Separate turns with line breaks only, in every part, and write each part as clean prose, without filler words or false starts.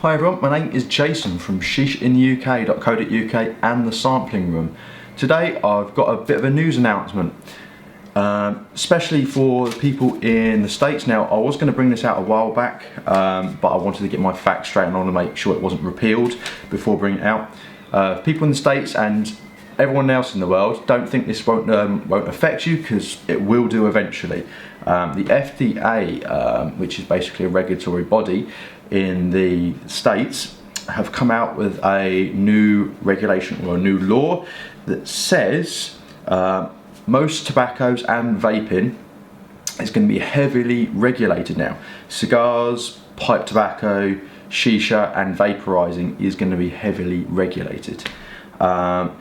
Hi everyone, my name is Jason from shishaintheuk.co.uk and the sampling room. Today I've got a bit of a news announcement, especially for the people in the States. Now I was going to bring this out a while back, but I wanted to get my facts straight and I want to make sure it wasn't repealed before bringing it out. People in the States and everyone else in the world, don't think this won't affect you, because it will do eventually. The FDA, which is basically a regulatory body in the States, have come out with a new regulation or a new law that says most tobaccos and vaping is going to be heavily regulated now. Cigars, pipe tobacco, shisha and vaporizing is going to be heavily regulated. The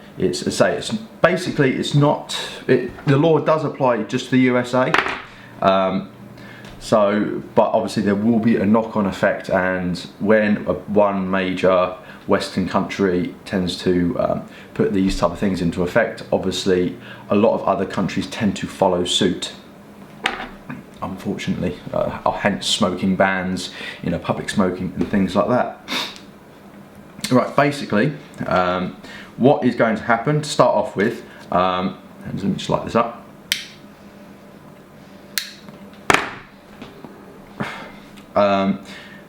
law does apply just to the USA, but obviously there will be a knock-on effect, and when one major Western country tends to put these type of things into effect, obviously a lot of other countries tend to follow suit, unfortunately, hence smoking bans, public smoking and things like that. Right, basically, what is going to happen to start off with, and let me just light this up.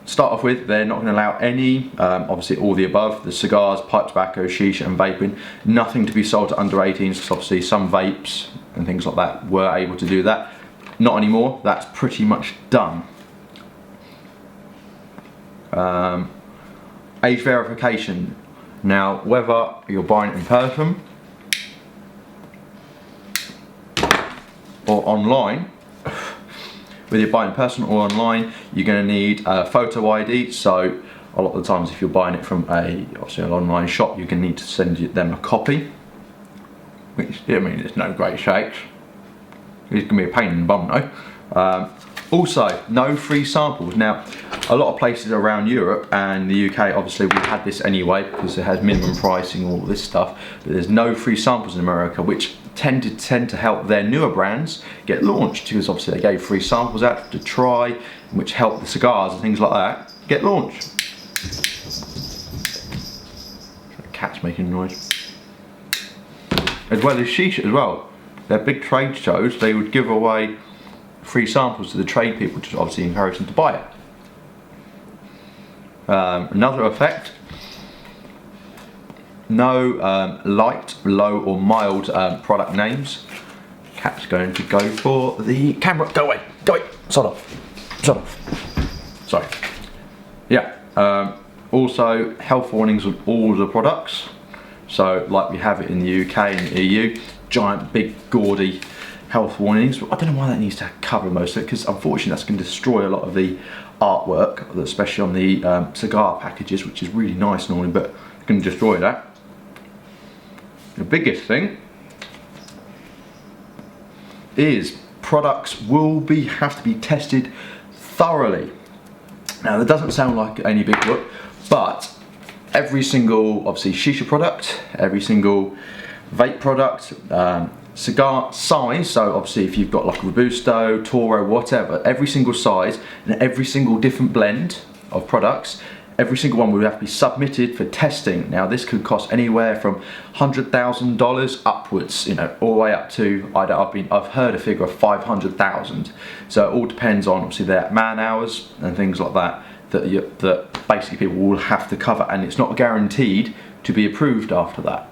Start off with, they're not going to allow any, obviously all the above, the cigars, pipe tobacco, shisha and vaping, nothing to be sold to under 18s, because obviously some vapes and things like that were able to do that. Not anymore, that's pretty much done. Age verification. Now, whether you're buying it in person or online, whether you're buying in person or online, you're going to need a photo ID. So a lot of the times if you're buying it from obviously an online shop, you're going to need to send them a copy, which, I mean, it's no great shakes. It's going to be a pain in the bum though. Also, no free samples. Now, a lot of places around Europe and the UK, obviously we had this anyway because it has minimum pricing, all this stuff, but there's no free samples in America, which tend to help their newer brands get launched, because obviously they gave free samples out to try, which helped the cigars and things like that get launched. The cat's making noise. As well as shisha as well. Their big trade shows, they would give away free samples to the trade people to obviously encourage them to buy it. Another effect, no light, low or mild product names. Cat's going to go for the camera. Go away, go away, sod off. Sorry. Yeah, also health warnings on all the products. So like we have it in the UK and the EU, giant big gaudy health warnings. I don't know why that needs to cover most of it, because unfortunately that's going to destroy a lot of the artwork, especially on the cigar packages, which is really nice normally, but it's going to destroy that. The biggest thing is products will have to be tested thoroughly. Now that doesn't sound like any big whoop, but every single, obviously, shisha product, every single vape product, cigar size, so obviously if you've got like a Robusto, Toro, whatever, every single size and every single different blend of products, every single one would have to be submitted for testing. Now this could cost anywhere from $100,000 upwards, all the way up to, I've heard a figure of 500,000. So it all depends on obviously their man hours and things like that, that basically people will have to cover, and it's not guaranteed to be approved after that.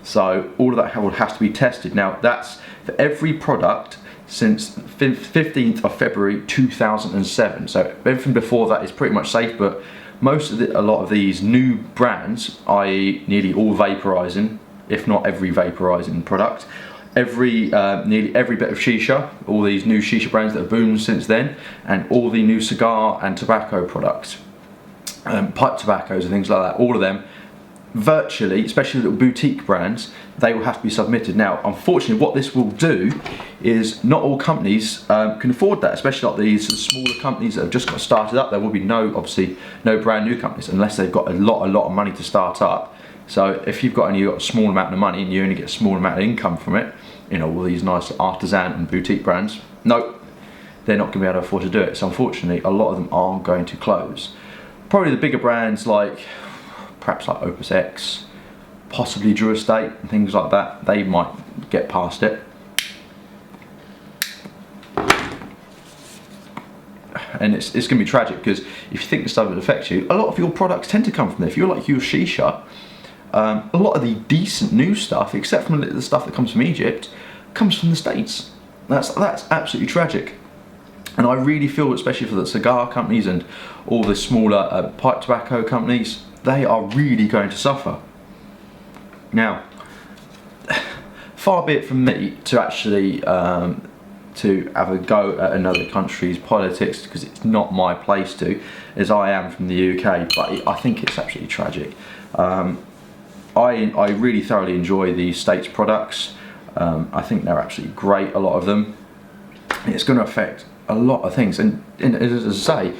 So all of that will have to be tested. Now that's for every product since 15th of February 2007. So everything before that is pretty much safe, but a lot of these new brands, i.e. nearly all vaporizing, if not every vaporizing product, nearly every bit of shisha, all these new shisha brands that have boomed since then, and all the new cigar and tobacco products, pipe tobaccos and things like that, all of them, virtually, especially little boutique brands, they will have to be submitted. Now, unfortunately, what this will do is not all companies can afford that, especially like these smaller companies that have just got started up. There will be obviously no brand new companies unless they've got a lot of money to start up. So if you've got a small amount of money and you only get a small amount of income from it, all these nice artisan and boutique brands, nope, they're not going to be able to afford to do it. So unfortunately, a lot of them are going to close. Probably the bigger brands like, perhaps like Opus X, possibly U.S.A and things like that, they might get past it. And it's going to be tragic, because if you think the stuff that affects you, a lot of your products tend to come from there. If you're like your Shisha, a lot of the decent new stuff, except from the stuff that comes from Egypt, comes from the States. That's absolutely tragic. And I really feel, especially for the cigar companies and all the smaller pipe tobacco companies, they are really going to suffer. Now, far be it from me to actually to have a go at another country's politics, because it's not my place to, as I am from the UK, but I think it's absolutely tragic. I really thoroughly enjoy the States products. I think they're absolutely great, a lot of them. It's going to affect a lot of things, and as I say,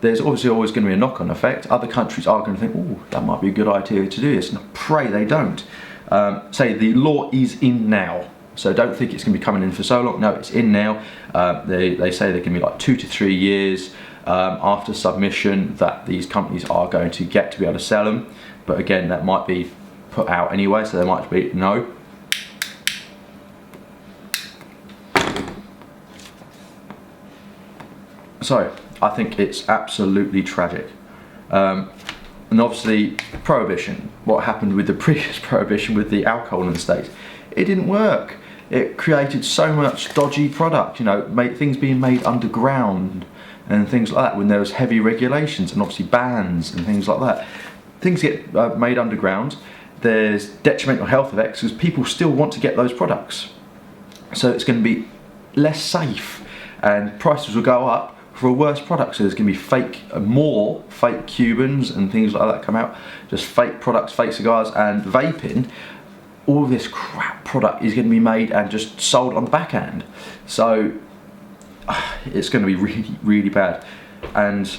there's obviously always going to be a knock-on effect. Other countries are going to think, oh, that might be a good idea to do this, and I pray they don't. Say the law is in now, so don't think it's going to be coming in for so long. No, it's in now. They say there can be like 2 to 3 years after submission that these companies are going to get to be able to sell them. But again, that might be put out anyway, so there might be no. So I think it's absolutely tragic. And obviously prohibition, what happened with the previous prohibition with the alcohol in the States, it didn't work. It created so much dodgy product, you know, things being made underground and things like that, when there was heavy regulations and obviously bans and things like that. Things get made underground, there's detrimental health effects because people still want to get those products. So it's going to be less safe and prices will go up for a worse product. So there's going to be more fake Cubans and things like that come out, just fake products, fake cigars, and vaping. All this crap product is going to be made and just sold on the backhand. So it's going to be really, really bad. And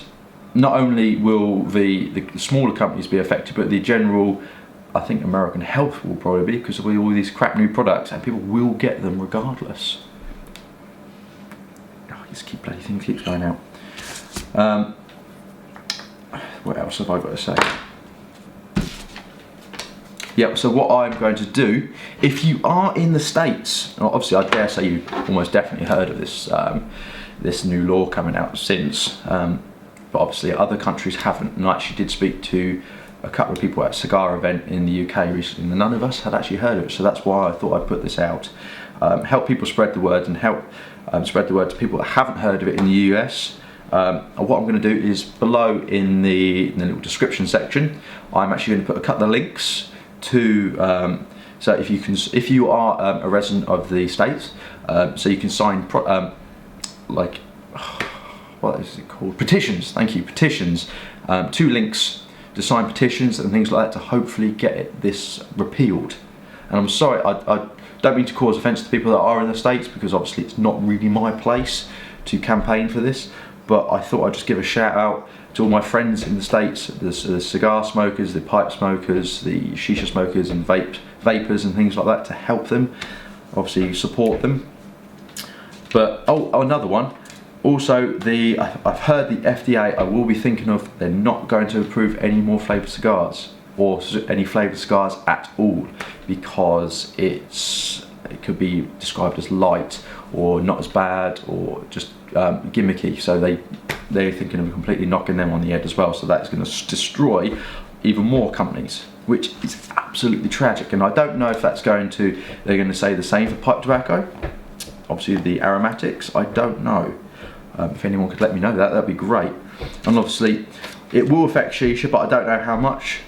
not only will the smaller companies be affected, but the general, I think American health will probably be, because of all these crap new products, and people will get them regardless. This bloody thing keeps going out. What else have I got to say? Yep, so what I'm going to do, if you are in the States, obviously I dare say you've almost definitely heard of this this new law coming out since, but obviously other countries haven't. And I actually did speak to a couple of people at a cigar event in the UK recently, and none of us had actually heard of it, so that's why I thought I'd put this out. Help people spread the word, and help spread the word to people that haven't heard of it in the US. What I'm going to do is below in the little description section, I'm actually going to put a couple of links to, so if you are a resident of the States, so you can sign like, what is it called? Petitions. Thank you, petitions. 2 links to sign petitions and things like that to hopefully get this repealed. And I'm sorry, I don't mean to cause offence to people that are in the States, because obviously it's not really my place to campaign for this, but I thought I'd just give a shout out to all my friends in the States, the cigar smokers, the pipe smokers, the Shisha smokers and vapors and things like that, to help them, obviously support them. But another one, also I've heard the FDA, I will be thinking of, they're not going to approve any more flavoured cigars, or any flavoured cigars at all, because it could be described as light or not as bad, or just gimmicky. So they're thinking of completely knocking them on the head as well. So that's going to destroy even more companies, which is absolutely tragic. And I don't know if they're going to say the same for pipe tobacco. Obviously the aromatics, I don't know. If anyone could let me know that'd be great. And obviously it will affect Shisha, but I don't know how much.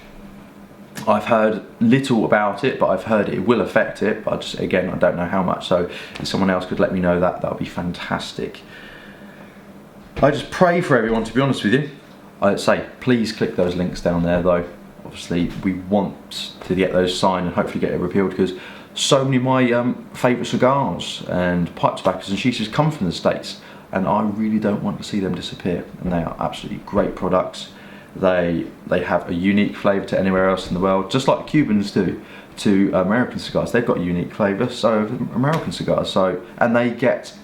I've heard little about it, but I've heard it will affect it, but again, I don't know how much. So if someone else could let me know that would be fantastic. I just pray for everyone, to be honest with you. I'd say please click those links down there though. Obviously we want to get those signed and hopefully get it repealed, because so many of my favourite cigars and pipe tobaccos and shishas come from the States, and I really don't want to see them disappear. And they are absolutely great products. They have a unique flavour to anywhere else in the world, just like Cubans do to American cigars. They've got a unique flavour, so have American cigars. So, and they get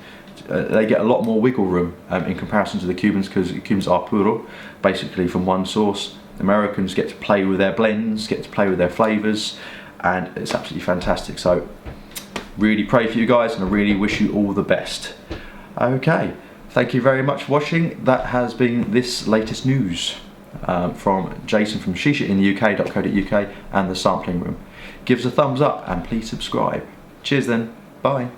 they get a lot more wiggle room in comparison to the Cubans, because the Cubans are puro, basically from one source. Americans get to play with their blends, get to play with their flavours, and it's absolutely fantastic. So really pray for you guys, and I really wish you all the best. Okay, thank you very much for watching. That has been this latest news from Jason from Shisha in the UK.co.uk and the sampling room. Give us a thumbs up and please subscribe. Cheers then, bye.